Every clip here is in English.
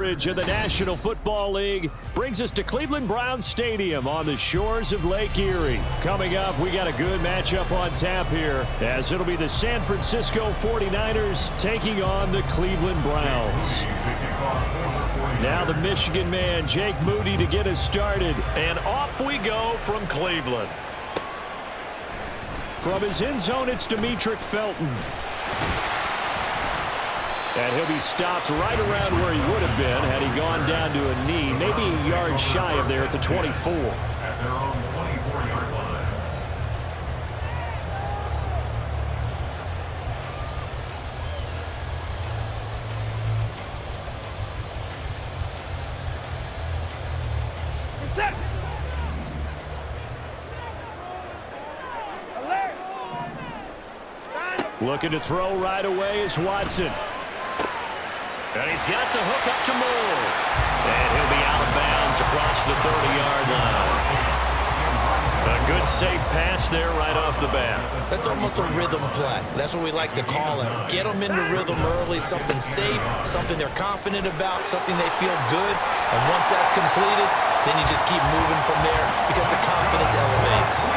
Of the National Football League brings us to Cleveland Browns Stadium on the shores of Lake Erie. Coming up, we got a good matchup on tap here, as it'll be the San Francisco 49ers taking on the Cleveland Browns. Now the Michigan man, Jake Moody, to get us started. And off we go from Cleveland. From his end zone, it's Demetric Felton. And he'll be stopped right around where he would have been had he gone down to a knee, maybe a yard shy of there at the 24. At their own 24-yard line. Looking to throw right away is Watson. And he's got the hook up to Moore. And he'll be out of bounds across the 30-yard line. A good safe pass there right off the bat. That's almost a rhythm play. That's what we like to call it. Get them into rhythm early, something safe, something they're confident about, something they feel good. And once that's completed, then you just keep moving from there because the confidence elevates.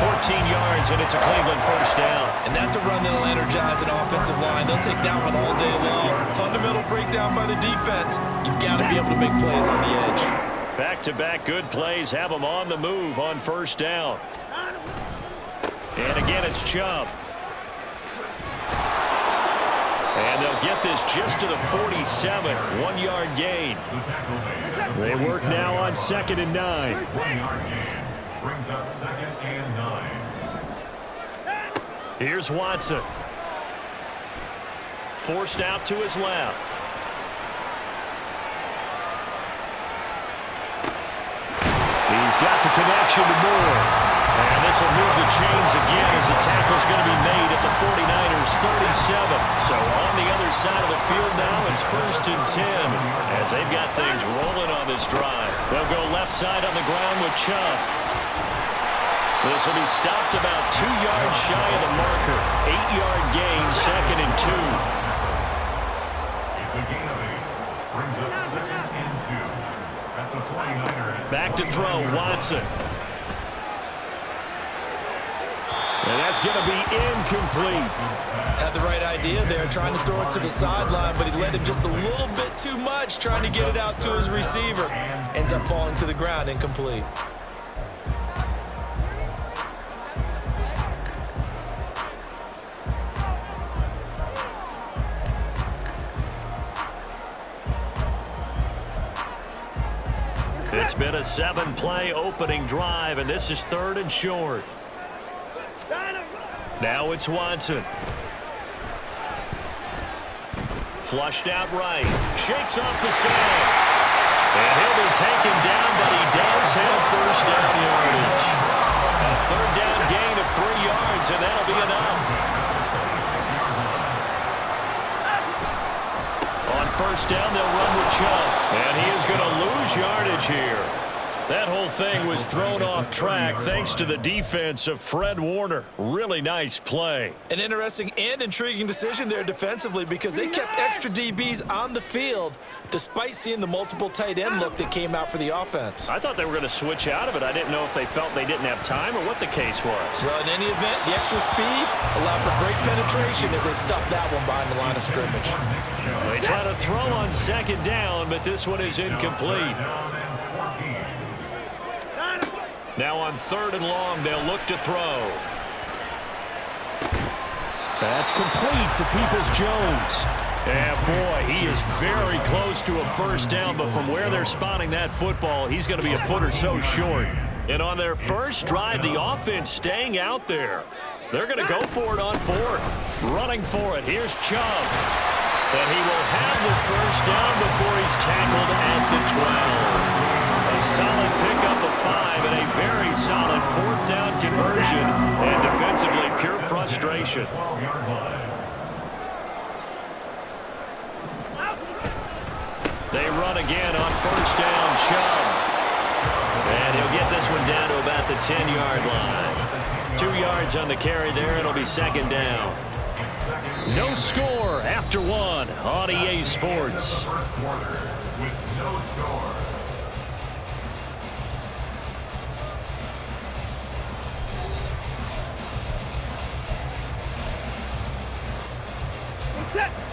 14 yards, and it's a Cleveland first down. And that's a run that'll energize an offensive line. They'll take that one all day long. Fundamental breakdown by the defense. You've got to be able to make plays on the edge. Back-to-back good plays have them on the move on first down. And again, it's Chubb. And they'll get this just to the 47, 1-yard gain. They work now on 2nd and 9. 1-yard gain. Brings up 2nd and 9. Here's Watson. Forced out to his left. He's got the connection to Moore. And this will move the chains again as the tackle's going to be made at the 49ers 37. So on the other side of the field now, it's 1st and 10 as they've got things rolling on this drive. They'll go left side on the ground with Chubb. This will be stopped about 2 yards shy of the marker. 8-yard gain, 2nd and 2. It's a gain of 8. Brings up 2nd and 2. At the 49ers. Back to throw, Watson. And that's going to be incomplete. Had the right idea there, trying to throw it to the sideline, but he led him just a little bit too much, trying to get it out to his receiver. Ends up falling to the ground, incomplete. It's been a 7-play opening drive, and this is 3rd and short. Now it's Watson. Flushed out right. Shakes off the side. And he'll be taken down, but he does have first down yardage. A 3rd down gain of 3 yards, and that'll be enough. On first down, they'll run with Chubb. And he is going to lose yardage here. That whole thing was thrown off track thanks to the defense of Fred Warner. Really nice play. An interesting and intriguing decision there defensively because they kept extra DBs on the field despite seeing the multiple tight end look that came out for the offense. I thought they were going to switch out of it. I didn't know if they felt they didn't have time or what the case was. Well, in any event, the extra speed allowed for great penetration as they stuffed that one behind the line of scrimmage. They try to throw on 2nd down, but this one is incomplete. Now on 3rd and long, they'll look to throw. That's complete to Peoples-Jones. And boy, he is very close to a first down, but from where they're spotting that football, he's going to be a foot or so short. And on their first drive, the offense staying out there. They're going to go for it on 4th. Running for it, here's Chubb. And he will have the first down before he's tackled at the 12. A solid pickup of 5 and a very solid 4th down conversion. And defensively, pure frustration. They run again on first down, Chubb. And he'll get this one down to about the 10-yard line. 2 yards on the carry there. It'll be 2nd down. No score After one on EA Sports. First quarter with no score.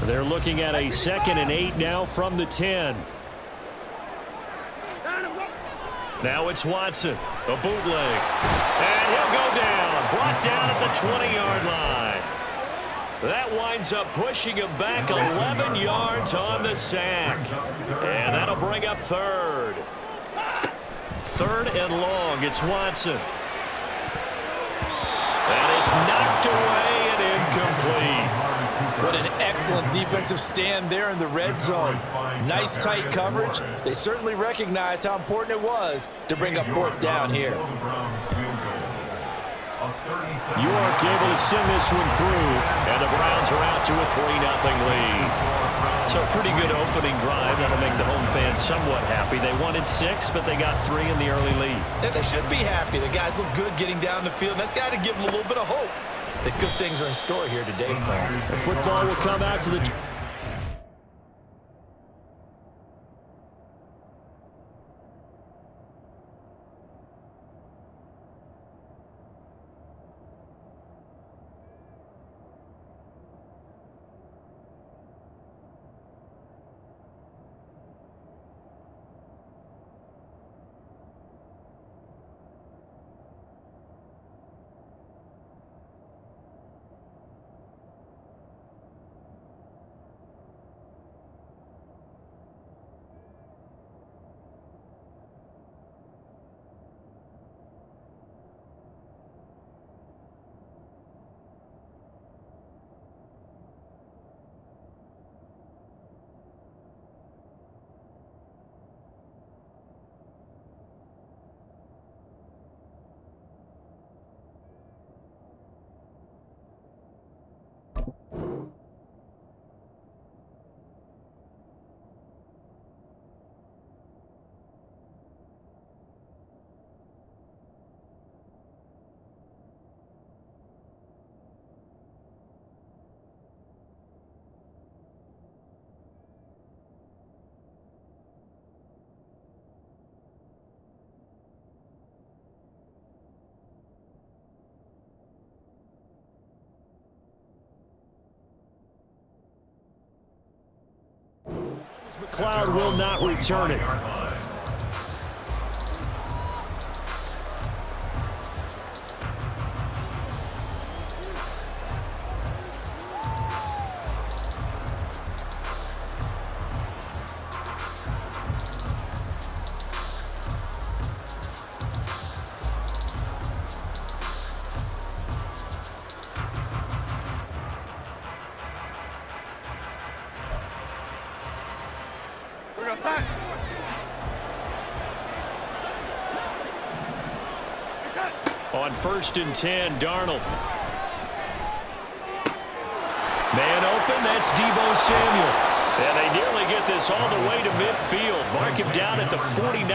They're looking at a 2nd and 8 now from the 10. Now it's Watson, a bootleg. And he'll go down, brought down at the 20-yard line. That winds up pushing him back 11 yards on the sack. And that'll bring up 3rd. 3rd and long, it's Watson. And it's knocked away and incomplete. What an excellent defensive stand there in the red zone. Nice tight coverage. They certainly recognized how important it was to bring up 4th down here. York able to send this one through, and the Browns are out to a 3-0 lead. So a pretty good opening drive. That'll make the home fans somewhat happy. They wanted 6, but they got 3 in the early lead. And they should be happy. The guys look good getting down the field. That's got to give them a little bit of hope that good things are in store here today, friends. The football will come out to the... McLeod will not return it. On 1st and 10, Darnold. Man open, that's Deebo Samuel. And they nearly get this all the way to midfield. Mark him down at the 49.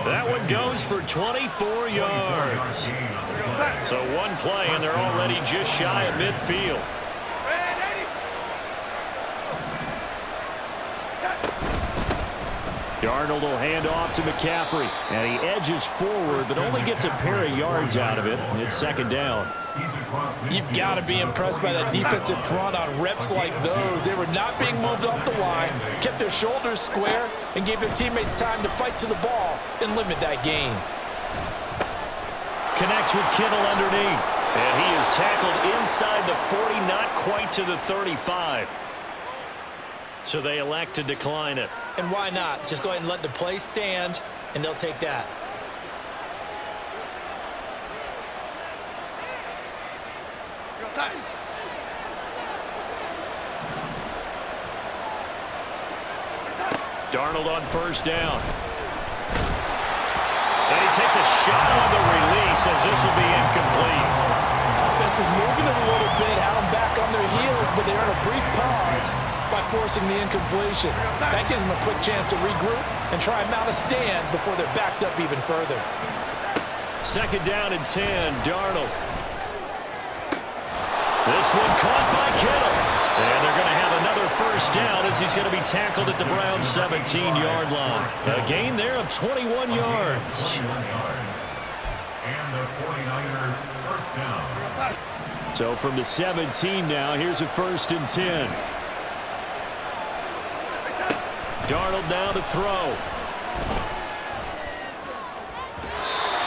That one goes for 24 yards. So one play, and they're already just shy of midfield. Darnold will hand off to McCaffrey, and he edges forward, but only gets a pair of yards out of it. It's 2nd down. You've got to be impressed by that defensive front on reps like those. They were not being moved off the line, kept their shoulders square, and gave their teammates time to fight to the ball and limit that gain. Connects with Kittle underneath, and he is tackled inside the 40, not quite to the 35. So they elect to decline it. And why not? Just go ahead and let the play stand, and they'll take that. Darnold on 1st down. And he takes a shot on the release as this will be incomplete. Offense was moving it a little bit, had them back on their heels, but they earned a brief pause by forcing the incompletion. That gives them a quick chance to regroup and try and mount a stand before they're backed up even further. 2nd down and 10, Darnold. This one caught by Kittle. And they're going to have first down as he's going to be tackled at the Browns' 17-yard line. A gain there of 21 yards. And the 49ers first down. So from the 17 now, here's a 1st and 10. Darnold now to throw.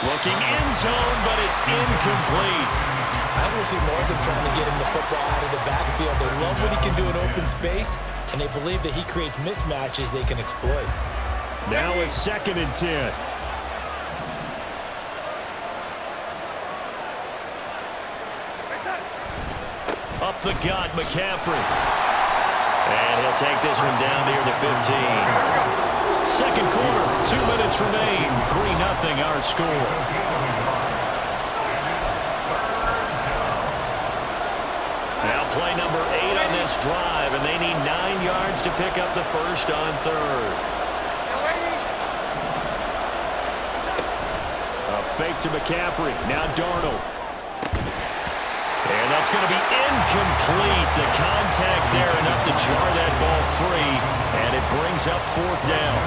Looking end zone, but it's incomplete. I will see more of them trying to get him the football out of the backfield. They love what he can do in open space, and they believe that he creates mismatches they can exploit. Now a 2nd and 10. Up the gut, McCaffrey. And he'll take this one down near the 15. Second quarter, 2 minutes remain. 3-0 our score. Now play number 8 on this drive, and they need 9 yards to pick up the first on 3rd. A fake to McCaffrey. Now Darnold. And that's going to be incomplete. The contact there enough to jar that ball free, and it brings up 4th down.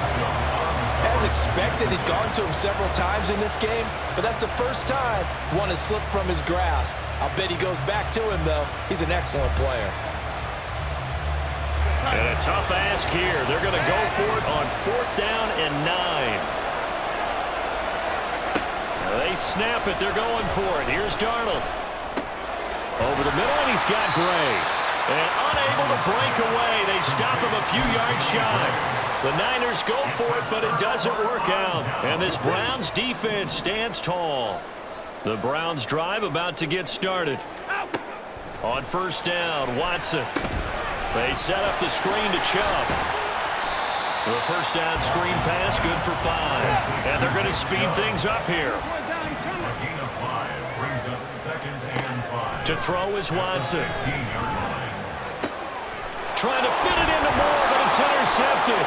As expected, he's gone to him several times in this game, but that's the first time one has slipped from his grasp. I'll bet he goes back to him, though. He's an excellent player. And a tough ask here. They're going to go for it on 4th down and 9. They snap it. They're going for it. Here's Darnold. Over the middle, and he's got Gray. And unable to break away. They stop him a few yards shy. The Niners go for it, but it doesn't work out. And this Browns defense stands tall. The Browns drive about to get started. On 1st down, Watson. They set up the screen to Chubb. The 1st down screen pass, good for 5. And they're going to speed things up here. To throw is Watson. Trying to fit it into Moore, but it's intercepted.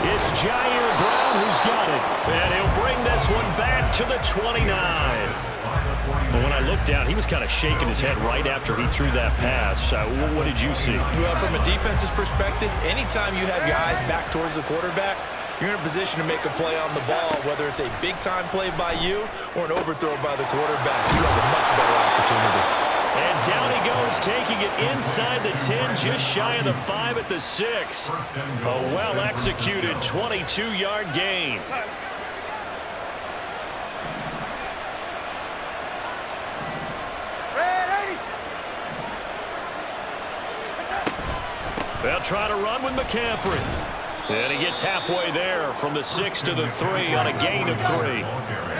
It's Jair Brown who's got it. And he'll bring this one back to the 29. Well, when I looked down, he was kind of shaking his head right after he threw that pass. What did you see? Well, from a defense's perspective, anytime you have your eyes back towards the quarterback, you're in a position to make a play on the ball, whether it's a big-time play by you or an overthrow by the quarterback. You have a much better opportunity. And down he goes, taking it inside the 10, just shy of the 5 at the 6. A well-executed 22-yard gain. They'll try to run with McCaffrey. And he gets halfway there from the 6 to the 3 on a gain of 3.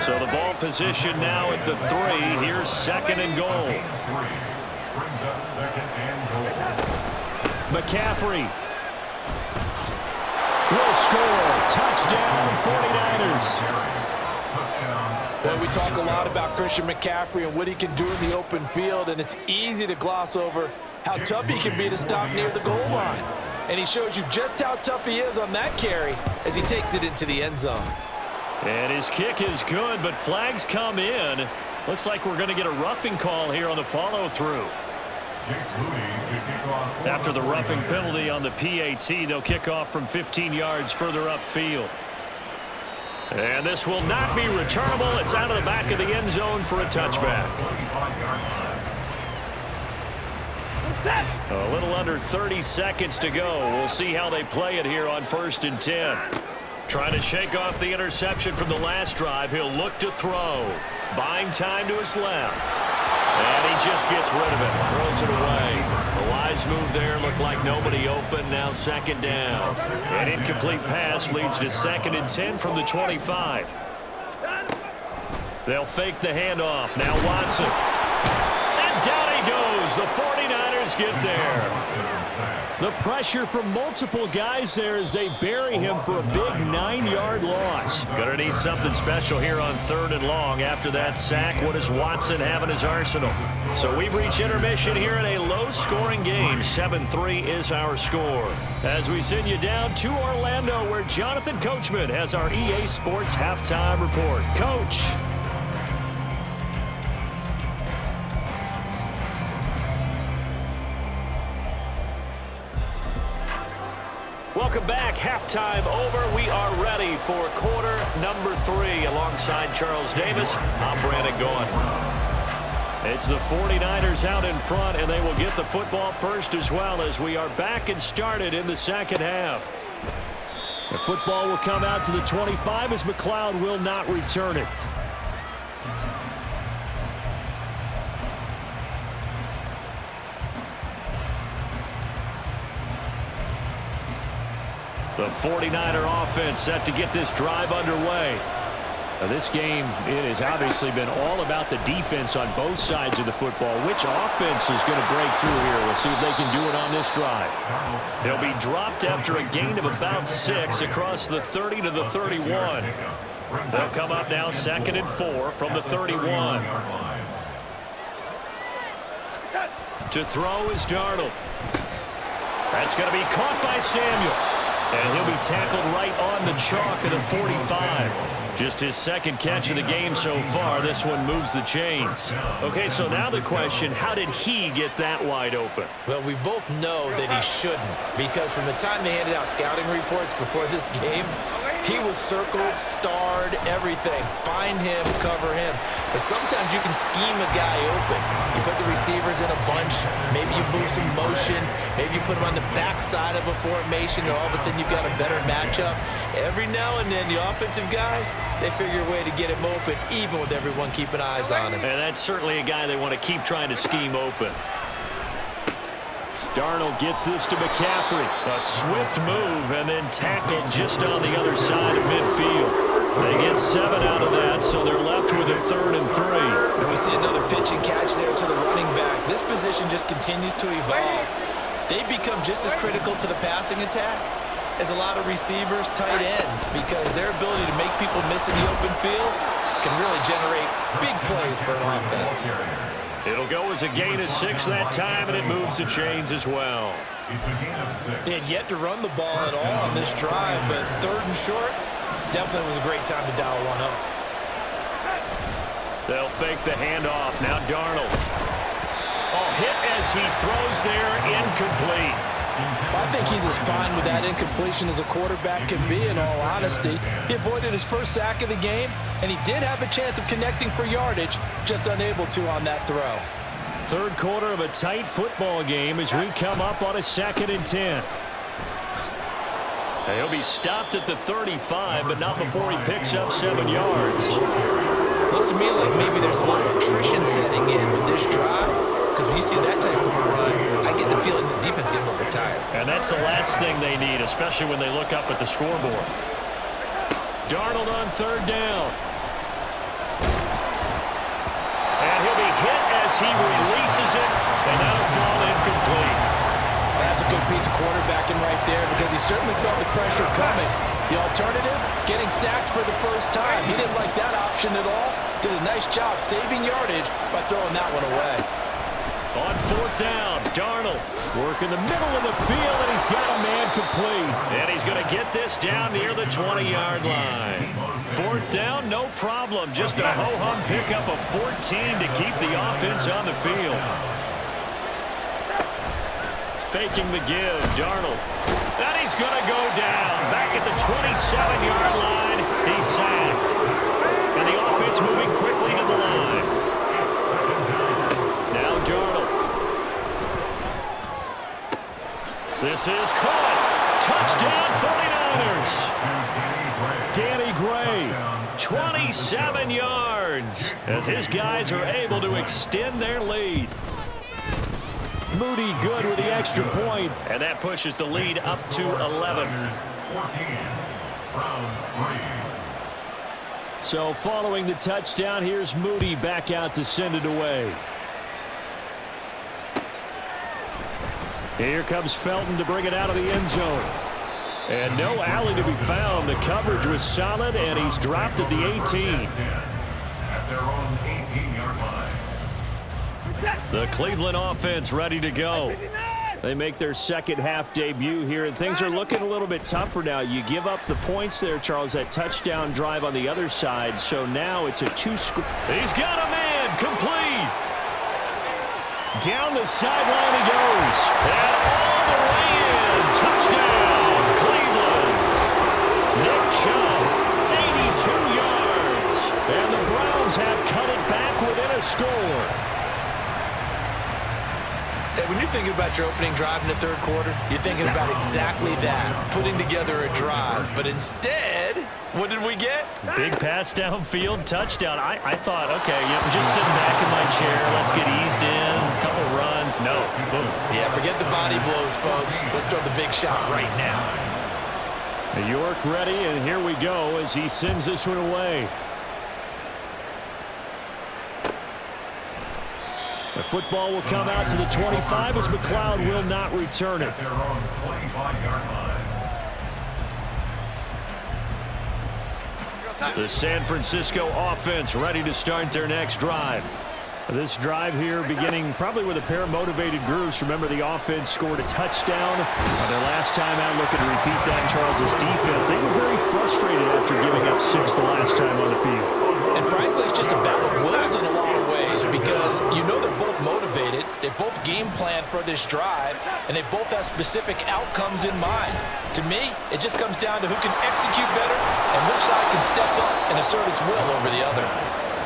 So the ball position now at the 3. Here's 2nd and goal. Brings up 2nd and goal. McCaffrey will score. Touchdown, 49ers. Well, we talk a lot about Christian McCaffrey and what he can do in the open field, and it's easy to gloss over how tough he can be to stop near the goal line. And he shows you just how tough he is on that carry as he takes it into the end zone. And his kick is good, but flags come in. Looks like we're going to get a roughing call here on the follow-through. After the roughing penalty on the PAT, they'll kick off from 15 yards further upfield. And this will not be returnable. It's out of the back of the end zone for a touchback. A little under 30 seconds to go. We'll see how they play it here on 1st and 10. Trying to shake off the interception from the last drive. He'll look to throw. Buying time to his left. And he just gets rid of it. Throws it away. A wise move there. Looked like nobody open. Now 2nd down. An incomplete pass leads to 2nd and 10 from the 25. They'll fake the handoff. Now Watson. And down he goes. The 49ers get there. The pressure from multiple guys there as they bury him for a big 9-yard loss. Gonna need something special here on 3rd and long after that sack. What does Watson have in his arsenal? So we've reached intermission here in a low-scoring game. 7-3 is our score. As we send you down to Orlando, where Jonathan Coachman has our EA Sports halftime report. Coach. Welcome back. Halftime over. We are ready for quarter number 3. Alongside Charles Davis, I'm Brandon Gaughan. It's the 49ers out in front, and they will get the football first as well as we are back and started in the second half. The football will come out to the 25 as McLeod will not return it. The 49er offense set to get this drive underway. Now this game, it has obviously been all about the defense on both sides of the football. Which offense is going to break through here? We'll see if they can do it on this drive. They'll be dropped after a gain of about 6 across the 30 to the 31. They'll come up now 2nd and 4 from the 31. To throw is Darnold. That's going to be caught by Samuel. And he'll be tackled right on the chalk of the 45. Just his second catch of the game so far. This one moves the chains. Okay, so now the question, how did he get that wide open? Well, we both know that he shouldn't, because from the time they handed out scouting reports before this game, he was circled, starred, everything. Find him, cover him. But sometimes you can scheme a guy open. You put the receivers in a bunch. Maybe you move some motion. Maybe you put him on the backside of a formation, and all of a sudden you've got a better matchup. Every now and then, the offensive guys, they figure a way to get him open, even with everyone keeping eyes on him. And that's certainly a guy they want to keep trying to scheme open. Darnold gets this to McCaffrey. A swift move and then tackled just on the other side of midfield. They get 7 out of that, so they're left with a 3rd and 3. And we see another pitch and catch there to the running back. This position just continues to evolve. They become just as critical to the passing attack as a lot of receivers, tight ends, because their ability to make people miss in the open field can really generate big plays for an offense. It'll go as a gain of 6 that time, and it moves the chains as well. They had yet to run the ball at all on this drive, but 3rd and short definitely was a great time to dial one up. They'll fake the handoff. Now Darnold. Oh, hit as he throws there, incomplete. I think he's as fine with that incompletion as a quarterback can be, in all honesty. He avoided his first sack of the game, and he did have a chance of connecting for yardage, just unable to on that throw. 3rd quarter of a tight football game as we come up on a 2nd and 10. He'll be stopped at the 35, but not before he picks up 7 yards. Looks to me like maybe there's a little attrition setting in with this drive, because when you see that type of a run, I get the feeling the defense getting a little bit tired. And that's the last thing they need, especially when they look up at the scoreboard. Darnold on 3rd down. And he'll be hit as he releases it, and that'll fall incomplete. That's a good piece of quarterbacking right there, because he certainly felt the pressure coming. The alternative, getting sacked for the first time. He didn't like that option at all. Did a nice job saving yardage by throwing that one away. On 4th down, Darnold working the middle of the field, and he's got a man complete. And he's going to get this down near the 20-yard line. 4th down, no problem. Just a ho-hum pickup of 14 to keep the offense on the field. Faking the give, Darnold. And he's going to go down. Back at the 27-yard line, he's sacked. And the offense moving quickly to the line. Now Darnold. This is caught. Touchdown 49ers. Danny Gray, 27 yards, as his guys are able to extend their lead. Moody good with the extra point, and that pushes the lead up to 11. 14, Browns 3. So following the touchdown, here's Moody back out to send it away. Here comes Felton to bring it out of the end zone. And no alley to be found. The coverage was solid, and he's dropped at the 18. At their own 18-yard line. The Cleveland offense ready to go. They make their second half debut here, and things are looking a little bit tougher now. You give up the points there, Charles, that touchdown drive on the other side. So now it's a 2-score. He's got a man complete. Down the sideline he goes. And all the way in. Touchdown, Cleveland. Chubb, 82 yards. And the Browns have cut it back within a score. When you're thinking about your opening drive in the third quarter, you're thinking about exactly that, putting together a drive. But instead, what did we get? Big pass downfield, touchdown. I thought, okay, I'm just sitting back in my chair. Let's get eased in, a couple runs. No, boom. Yeah, forget the body blows, folks. Let's throw the big shot right now. York ready, and here we go as he sends this one away. The football will come out to the 25 as McLeod will not return it. The San Francisco offense ready to start their next drive. This drive here beginning probably with a pair of motivated groups. Remember, the offense scored a touchdown on their last time out. Looking to repeat that. Charles' defense, they were very frustrated after giving up 6 the last time on the field. And frankly, it's just a battle of wills in a lot of ways because you know they're both motivated. They both game plan for this drive, and they both have specific outcomes in mind. To me, it just comes down to who can execute better and which side can step up and assert its will over the other.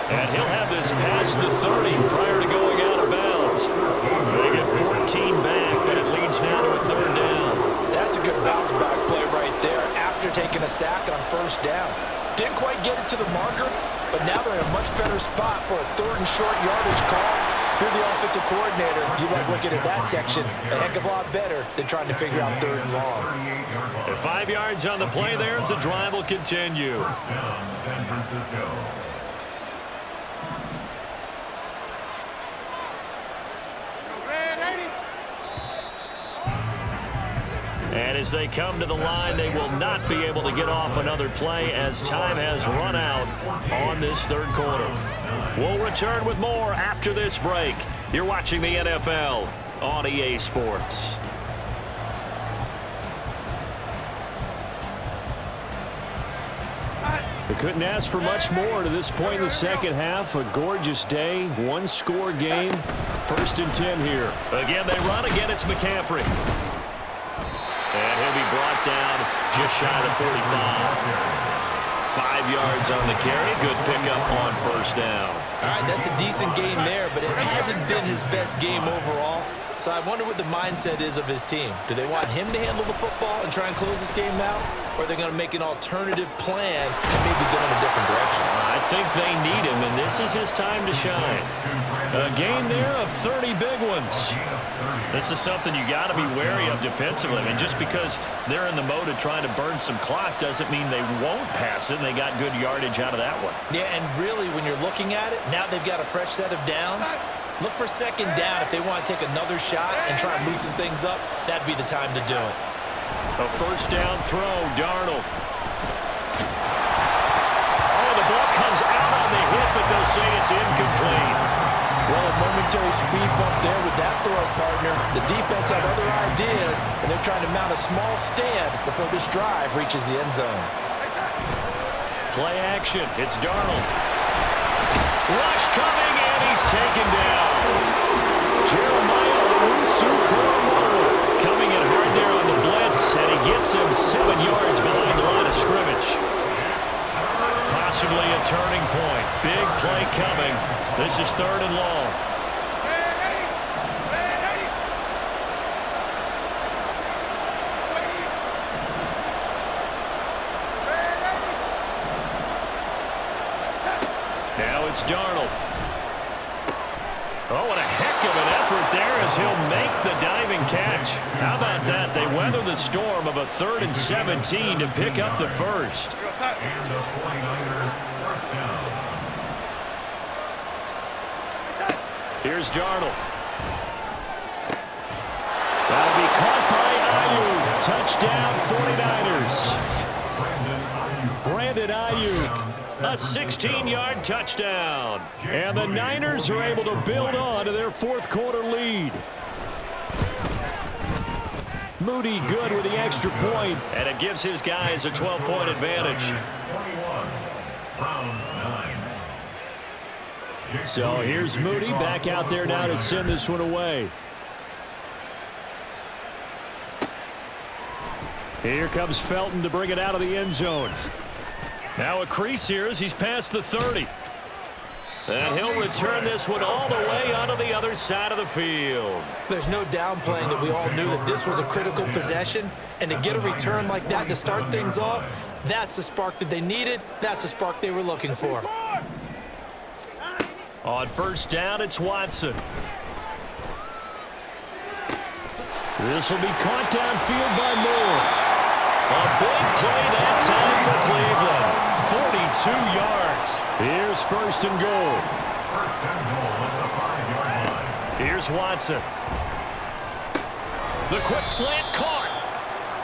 And he'll have this past the 30 prior to going out of bounds. They get 14 back, but it leads now to a third down. That's a good bounce back play right there after taking a sack on first down. Didn't quite get it to the marker, but now they're in a much better spot for a third and short yardage call. If you're the offensive coordinator, you like looking at that section a heck of a lot better than trying to figure out third and long. And 5 yards on the play there as the drive will continue. First down, San Francisco. And as they come to the line, they will not be able to get off another play as time has run out on this third quarter. We'll return with more after this break. You're watching the NFL on EA Sports. We couldn't ask for much more to this point in the second half. A gorgeous day, one-score game. 1st and 10 here. Again, they run. Again, it's McCaffrey. And he'll be brought down just shy of the 45. 5 yards on the carry. Good pickup on first down. All right, that's a decent game there, but it hasn't been his best game overall. So I wonder what the mindset is of his team. Do they want him to handle the football and try and close this game out? Or are they going to make an alternative plan and maybe go in a different direction? I think they need him, and this is his time to shine. A gain there of 30 big ones. This is something you got to be wary of defensively. I mean, just because they're in the mode of trying to burn some clock doesn't mean they won't pass it, and they got good yardage out of that one. Yeah, and really, when you're looking at it, now they've got a fresh set of downs. Look for second down if they want to take another shot and try and loosen things up. That'd be the time to do it. A first down throw, Darnold. Oh, the ball comes out on the hit, but they'll say it's incomplete. Well, a momentary speed bump there with that throw, partner. The defense had other ideas, and they're trying to mount a small stand before this drive reaches the end zone. Play action. It's Darnold. Rush coming, and he's taken down. Jeremiah Owusu-Koramoah coming in hard there on the blitz, and he gets him 7 yards behind the line of scrimmage. Possibly a turning point. Big play coming. This is 3rd and long. Now it's Darnold. Oh, and a heck of an effort there as he'll make the diving catch. How about that? They weather the storm of a 3rd and 17 to pick up the first. And the 49ers first down. Here's Darnold. That'll be caught by Ayuk. Touchdown, 49ers. Brandon Ayuk. A 16-yard touchdown. And the Niners are able to build on to their 4th quarter lead. Moody good with the extra point, and it gives his guys a 12-point advantage. 21, Browns 9. So here's Moody back out there now to send this one away. Here comes Felton to bring it out of the end zone. Now a crease here as he's past the 30. And he'll return this one all the way onto the other side of the field. There's no downplaying that we all knew that this was a critical possession. And to get a return like that to start things off, that's the spark that they needed. That's the spark they were looking for. On first down, it's Watson. This will be caught downfield by Moore. A big play that time for Cleveland. 42 yards. Here's first and goal. First and goal at the 5-yard line. Here's Watson. The quick slant caught.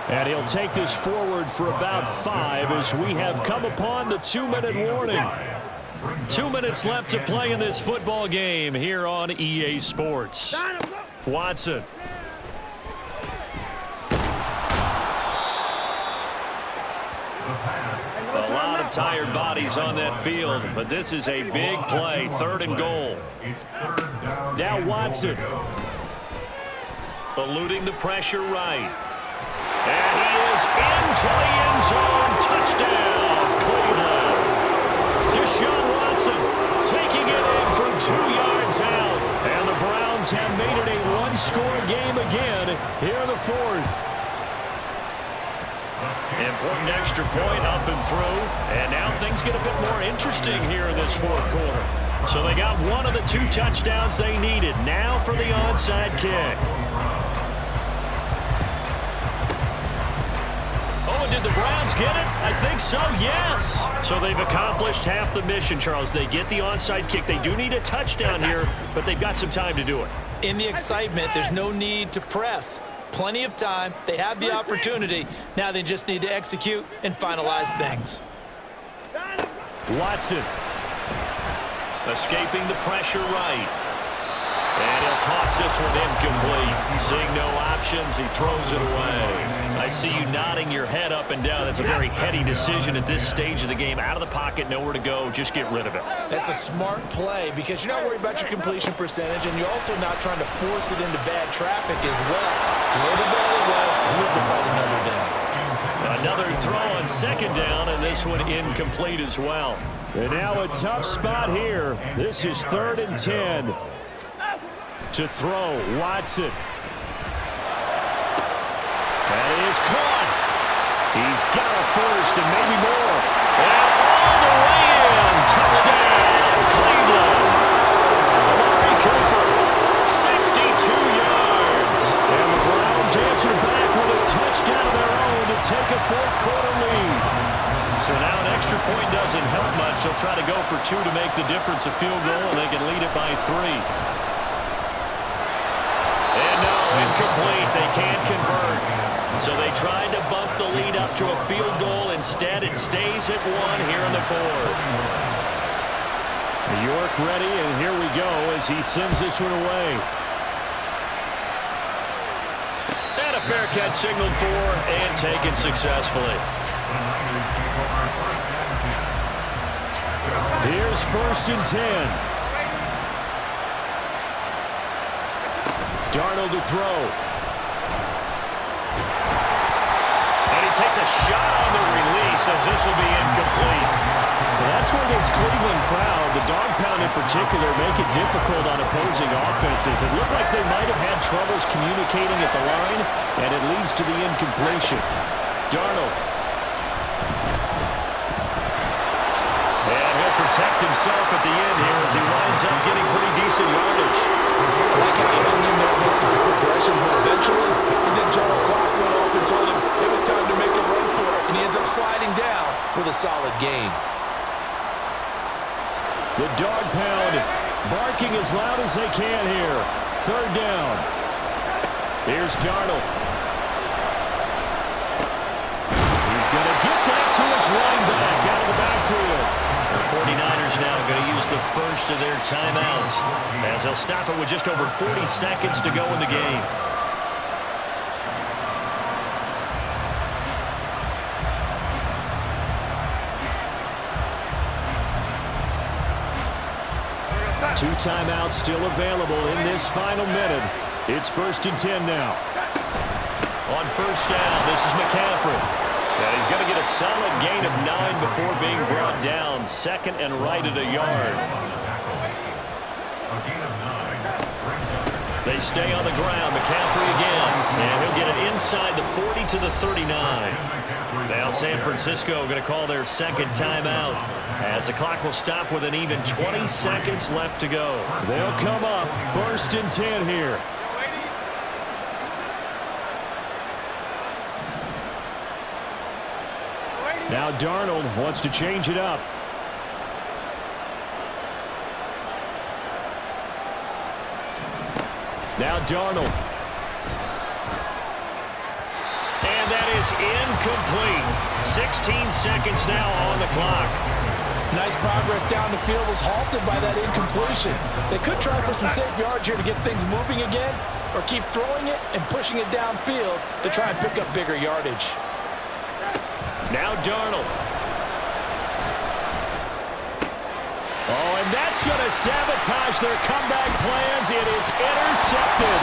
And he'll take this forward for about 5 as we have come upon the 2-minute warning. 2 minutes left to play in this football game here on EA Sports. Watson. A lot of tired bodies on that field, but this is a big play, 3rd and goal. Now Watson. Eluding the pressure right. And he is into the end zone. Touchdown, Cleveland. Deshaun Watson taking it in from 2 yards out. And the Browns have made it a one-score game again here in the 4th. Important extra point up and through. And now things get a bit more interesting here in this 4th quarter. So they got one of the 2 touchdowns they needed. Now for the onside kick. Oh, and did the Browns get it? I think so, yes. So they've accomplished half the mission, Charles. They get the onside kick. They do need a touchdown here, but they've got some time to do it. In the excitement, there's no need to press. Plenty of time. They have the opportunity. Now they just need to execute and finalize things. Watson. Escaping the pressure right. And he'll toss this one incomplete. Seeing no options, he throws it away. I see you nodding your head up and down. That's a very heady decision at this stage of the game. Out of the pocket, nowhere to go. Just get rid of it. That's a smart play because you're not worried about your completion percentage, and you're also not trying to force it into bad traffic as well. Throw the ball away, live to fight another down. Another throw on 2nd down, and this one incomplete as well. And now a tough spot here. This is 3rd and 10. To throw, Watson. That is caught. He's got a first and maybe more. And all the way in. Touchdown, Cleveland. Amari Cooper, 62 yards. And the Browns answer back with a touchdown of their own to take a 4th quarter lead. So now an extra point doesn't help much. They'll try to go for 2 to make the difference a field goal, and they can lead it by 3. And no, incomplete. They can't convert. So they tried to bump the lead up to a field goal. Instead, it stays at 1 here in the 4th. York ready, and here we go as he sends this one away. And a fair catch signaled for and taken successfully. Here's 1st and 10. Darnold to throw. And he takes a shot on the release as this will be incomplete. That's where this Cleveland crowd, the dog pound in particular, make it difficult on opposing offenses. It looked like they might have had troubles communicating at the line, and it leads to the incompletion. Darnold. And he'll protect himself at the end here as he winds up getting pretty decent yardage. I like how he hung in there with those progressions, but eventually his internal clock went off and told him it was time to make a run for it, and he ends up sliding down with a solid gain. The dog pound barking as loud as they can here. 3rd down. Here's Darnold. He's going to get that to his running back out of the backfield. The 49ers now going to use the first of their timeouts as they'll stop it with just over 40 seconds to go in the game. Two timeouts still available in this final minute. It's 1st and 10 now. On first down, this is McCaffrey. And he's going to get a solid gain of 9 before being brought down. Second and right at a yard. They stay on the ground. McCaffrey again. And he'll get it inside the 40 to the 39. Now San Francisco going to call their second timeout as the clock will stop with an even 20 seconds left to go. They'll come up 1st and 10 here. Now Darnold wants to change it up. Now Darnold. And that is incomplete. 16 seconds now on the clock. Nice progress down the field was halted by that incompletion. They could try for some safe yards here to get things moving again, or keep throwing it and pushing it downfield to try and pick up bigger yardage. Now Darnold. Oh, and that's going to sabotage their comeback plans. It is intercepted.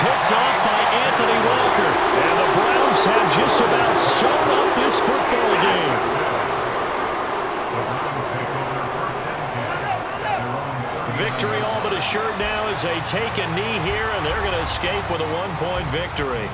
Picked off by Anthony Walker. And the Browns have just about sewn up this football game. Victory all but assured now as they take a knee here, and they're going to escape with a 1-point victory.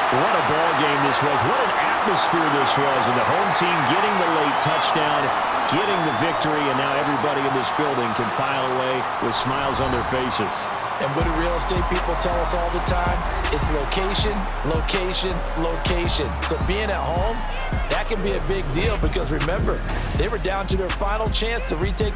What a ball game this was. What an atmosphere this was. And the home team getting the late touchdown, getting the victory, and now everybody in this building can file away with smiles on their faces. And what do real estate people tell us all the time? It's location, location, location. So being at home, that can be a big deal because remember, they were down to their final chance to retake the